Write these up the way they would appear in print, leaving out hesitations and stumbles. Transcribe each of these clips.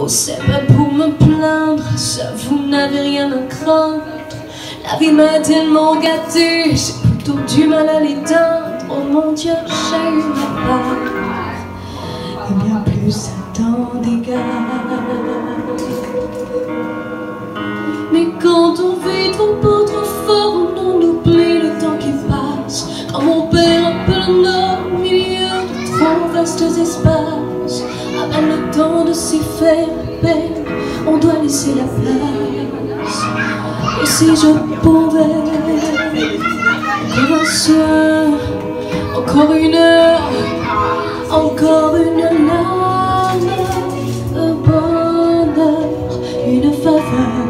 Oh, c'est pas pour me plaindre, ça vous n'avez rien à craindre. La vie m'a tellement gâtée, j'ai plutôt du mal à l'éteindre. Oh mon Dieu, j'ai eu ma part, et bien plus ça t'en dégage. Mais quand on vit trop beau, trop fort, on oublie le temps qui passe. Quand mon père appelle un homme au milieu de trop vastes espaces, à peine le temps de s'y faire peine, on doit laisser la place. Et si je pouvais, encore un soir, encore une heure, encore une larme, un bonheur, une faveur,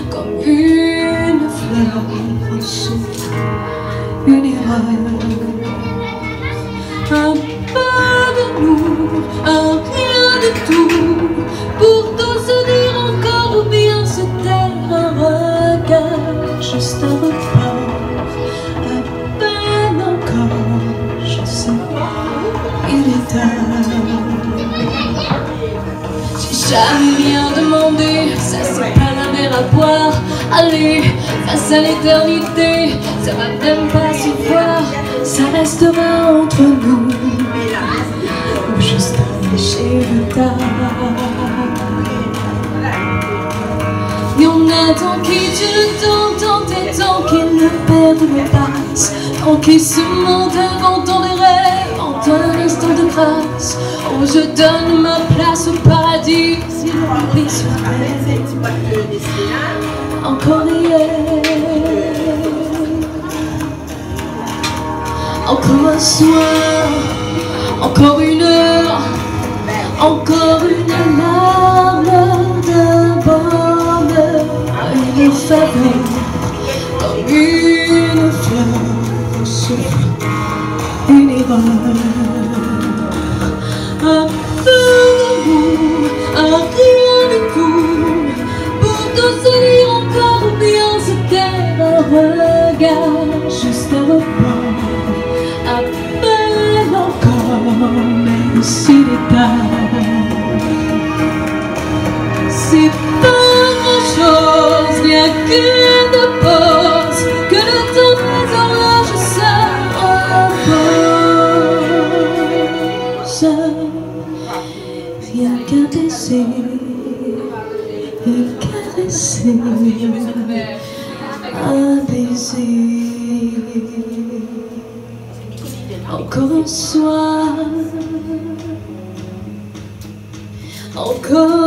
comme une fleur, un souffle, une erreur, un pas d'amour, un rien du tout, pour tout se dire encore ou bien se taire, un regard, juste un report, à peine encore, je sais, il est tard. J'ai jamais rien demandé, ça c'est pas la mer à boire. Allez, face à l'éternité, ça va même pas se voir, ça restera entre nous, ou juste un léger retard. Et on attend qu'il tue le temps, tant et tant qu'il ne perde le passe, tant qu'il se monte inventant des rêves en un instant de grâce. Oh, je donne ma place au paradis, s'il m'oublie sur terre. Encore hier, encore un soir, encore une heure, encore une larme d'un bonheur, une faveur, comme une fleur, un souffle, une erreur, un peu d'amour, un rien du tout, pour tout se dire encore ou bien se taire, un regard, juste un report, à peine encore, même s'il est tard. C'est pas grand chose, rien qu'une pause, que le temps des horloges s'impose. Rien qu'un baiser, et caresser, un baiser. Encore un soir, encore